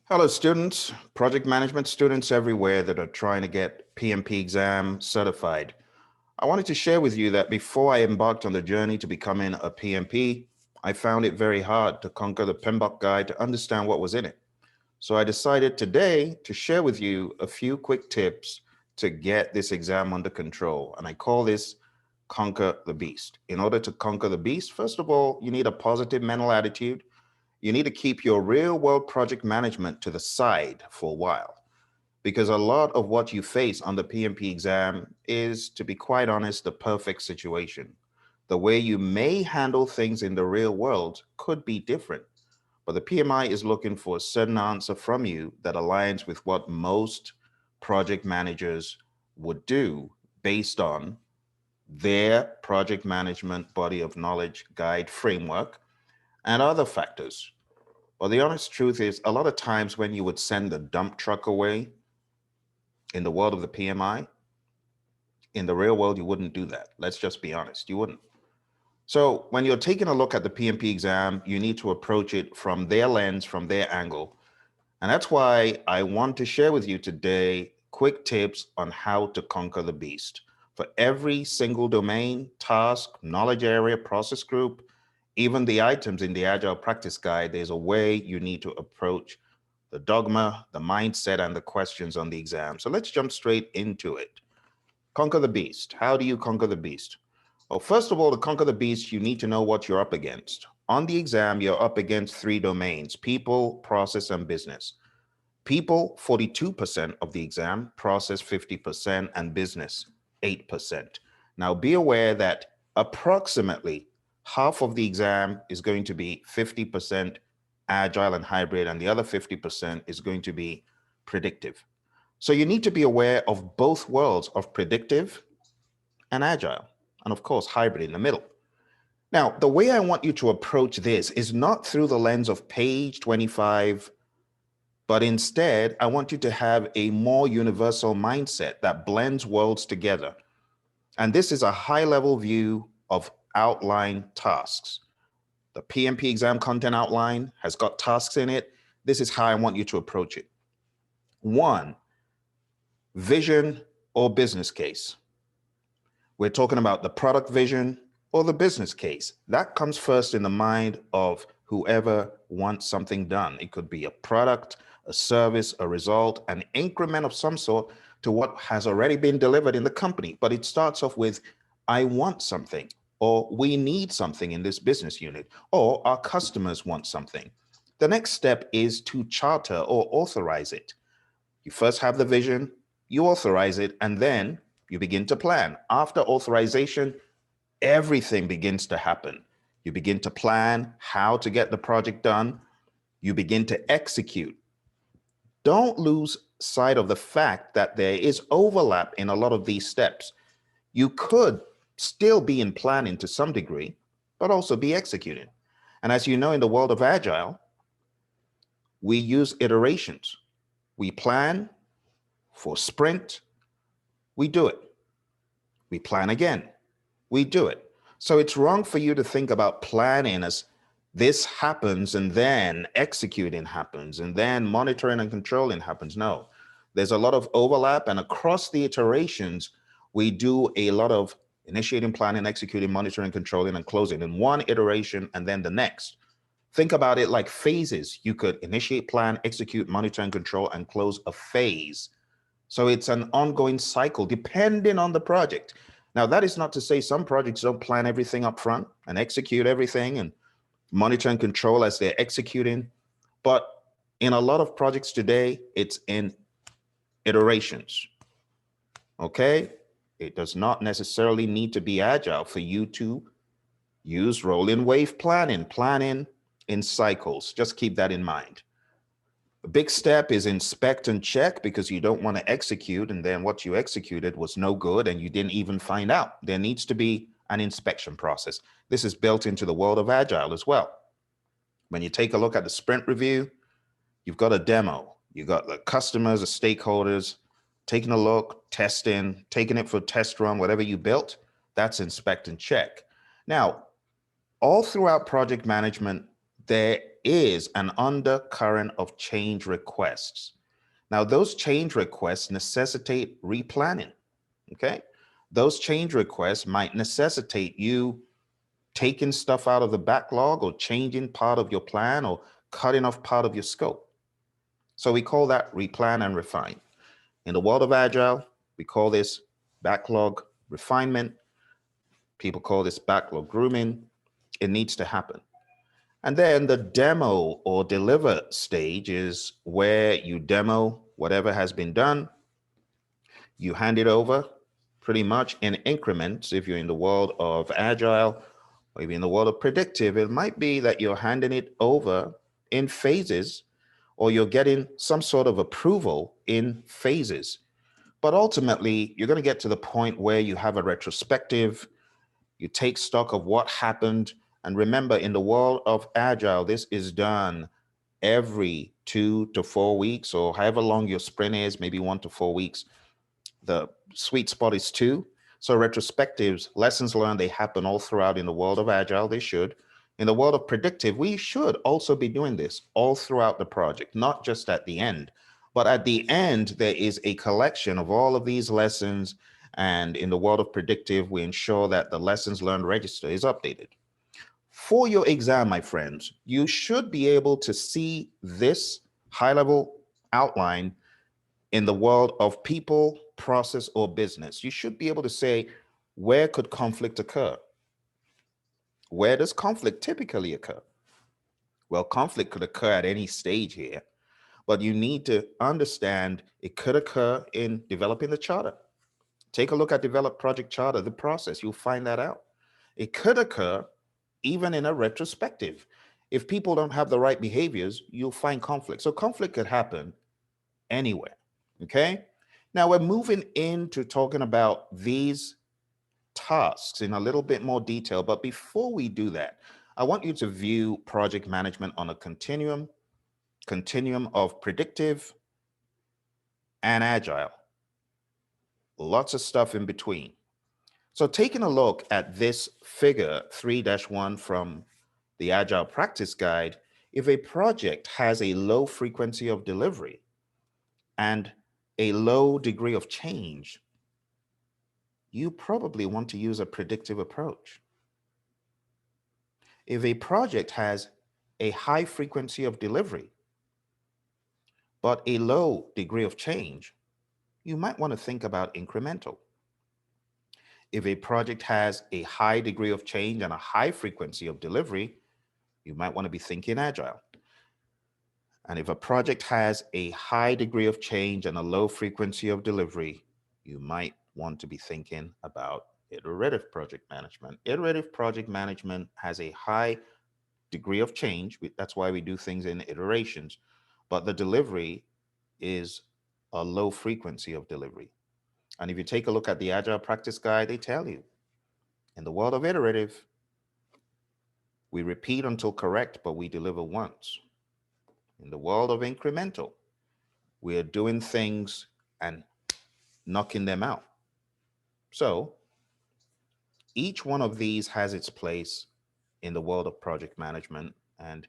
Hello, students, project management students everywhere that are trying to get PMP exam certified. I wanted to share with you that before I embarked on the journey to becoming a PMP, I found it very hard to conquer the PMBOK guide to understand what was in it. So I decided today to share with you a few quick tips to get this exam under control. And I call this Conquer the Beast. In order to conquer the beast, first of all, you need a positive mental attitude. You need to keep your real world project management to the side for a while, because a lot of what you face on the PMP exam is, to be quite honest, the perfect situation. The way you may handle things in the real world could be different, but the PMI is looking for a certain answer from you that aligns with what most project managers would do based on their project management body of knowledge guide framework and other factors. Well, the honest truth is, a lot of times when you would send a dump truck away in the world of the PMI, in the real world, you wouldn't do that. Let's just be honest, you wouldn't. So when you're taking a look at the PMP exam, you need to approach it from their lens, from their angle. And that's why I want to share with you today quick tips on how to conquer the beast. For every single domain, task, knowledge area, process group, even the items in the Agile Practice Guide, there's a way you need to approach the dogma, the mindset, and the questions on the exam. So let's jump straight into it. Conquer the beast. How do you conquer the beast? Well, first of all, to conquer the beast, you need to know what you're up against. On the exam, you're up against three domains: people, process, and business. People, 42% of the exam, process 50%, and business 8%. Now be aware that approximately half of the exam is going to be 50% agile and hybrid, and the other 50% is going to be predictive. So you need to be aware of both worlds of predictive and agile, and of course, hybrid in the middle. Now, the way I want you to approach this is not through the lens of page 25, but instead, I want you to have a more universal mindset that blends worlds together. And this is a high-level view of outline tasks. The PMP exam content outline has got tasks in it. This is how I want you to approach it. One, vision or business case. We're talking about the product vision or the business case. That comes first in the mind of whoever wants something done. It could be a product, a service, a result, an increment of some sort to what has already been delivered in the company. But it starts off with, I want something, or we need something in this business unit, or our customers want something. The next step is to charter or authorize it. You first have the vision, you authorize it, and then you begin to plan. After authorization, everything begins to happen. You begin to plan how to get the project done. You begin to execute. Don't lose sight of the fact that there is overlap in a lot of these steps. You could still be in planning to some degree, but also be executing. And as you know, in the world of Agile, we use iterations. We plan for sprint, we do it. We plan again, we do it. So it's wrong for you to think about planning as this happens and then executing happens and then monitoring and controlling happens. No, there's a lot of overlap, and across the iterations, we do a lot of initiating, planning, executing, monitoring, controlling, and closing in one iteration and then the next. Think about it like phases. You could initiate, plan, execute, monitor, and control, and close a phase. So it's an ongoing cycle depending on the project. Now, that is not to say some projects don't plan everything up front and execute everything and monitor and control as they're executing. But in a lot of projects today, it's in iterations. Okay? It does not necessarily need to be agile for you to use rolling wave planning in cycles. Just keep that in mind. A big step is inspect and check, because you don't want to execute and then what you executed was no good and you didn't even find out. There needs to be an inspection process. This is built into the world of Agile as well. When you take a look at the sprint review, you've got a demo. You've got the customers, the stakeholders, taking a look, testing, taking it for a test run, whatever you built, that's inspect and check. Now, all throughout project management, there is an undercurrent of change requests. Now, those change requests necessitate replanning. Okay. Those change requests might necessitate you taking stuff out of the backlog or changing part of your plan or cutting off part of your scope. So we call that replan and refine. In the world of Agile, we call this backlog refinement. People call this backlog grooming. It needs to happen. And then the demo or deliver stage is where you demo whatever has been done. You hand it over pretty much in increments. If you're in the world of Agile, or even in the world of predictive, it might be that you're handing it over in phases, or you're getting some sort of approval in phases. But ultimately, you're going to get to the point where you have a retrospective, you take stock of what happened. And remember, in the world of Agile, this is done every 2 to 4 weeks, or however long your sprint is, maybe 1 to 4 weeks. The sweet spot is 2. So retrospectives, lessons learned, they happen all throughout. In the world of Agile, they should. In the world of predictive, we should also be doing this all throughout the project, not just at the end. But at the end, there is a collection of all of these lessons. And in the world of predictive, we ensure that the lessons learned register is updated. For your exam, my friends, you should be able to see this high-level outline in the world of people, process, or business. You should be able to say, where could conflict occur? Where does conflict typically occur? Well, conflict could occur at any stage here, but you need to understand it could occur in developing the charter. Take a look at develop project charter, the process, you'll find that out. It could occur even in a retrospective. If people don't have the right behaviors, you'll find conflict. So conflict could happen anywhere. Okay. Now we're moving into talking about these tasks in a little bit more detail. But before we do that, I want you to view project management on a continuum of predictive and agile. Lots of stuff in between. So taking a look at this figure 3-1 from the Agile Practice Guide, if a project has a low frequency of delivery and a low degree of change, you probably want to use a predictive approach. If a project has a high frequency of delivery, but a low degree of change, you might want to think about incremental. If a project has a high degree of change and a high frequency of delivery, you might want to be thinking agile. And if a project has a high degree of change and a low frequency of delivery, you might want to be thinking about iterative project management. Iterative project management has a high degree of change. That's why we do things in iterations. But the delivery is a low frequency of delivery. And if you take a look at the Agile Practice Guide, they tell you in the world of iterative, we repeat until correct, but we deliver once. In the world of incremental, we are doing things and knocking them out. So each one of these has its place in the world of project management, and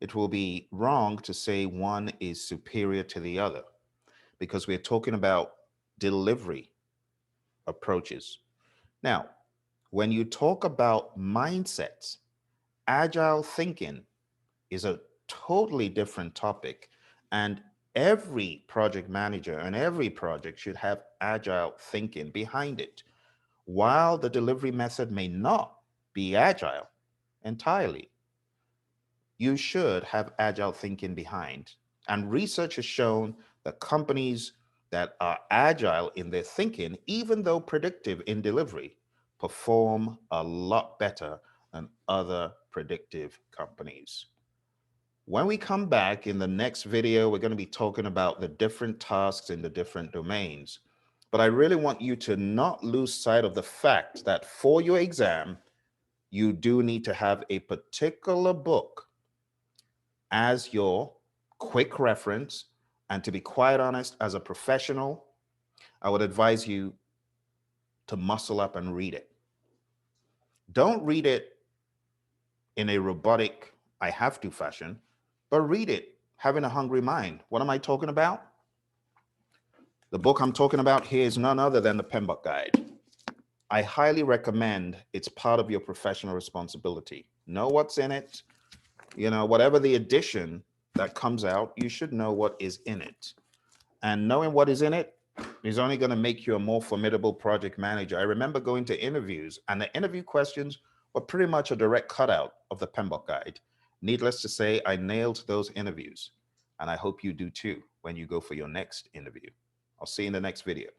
it will be wrong to say one is superior to the other because we're talking about delivery approaches. Now, when you talk about mindsets, agile thinking is a totally different topic. And every project manager and every project should have agile thinking behind it. While the delivery method may not be agile entirely, you should have agile thinking behind. And research has shown that companies that are agile in their thinking, even though predictive in delivery, perform a lot better than other predictive companies. When we come back in the next video, we're going to be talking about the different tasks in the different domains. But I really want you to not lose sight of the fact that for your exam, you do need to have a particular book as your quick reference. And to be quite honest, as a professional, I would advise you to muscle up and read it. Don't read it in a robotic, I have to fashion. but read it, having a hungry mind. What am I talking about? The book I'm talking about here is none other than the PMBOK guide. I highly recommend. It's part of your professional responsibility. Know what's in it. You know, whatever the edition that comes out, you should know what is in it. And knowing what is in it is only going to make you a more formidable project manager. I remember going to interviews, and the interview questions were pretty much a direct cutout of the PMBOK guide. Needless to say, I nailed those interviews, and I hope you do too when you go for your next interview. I'll see you in the next video.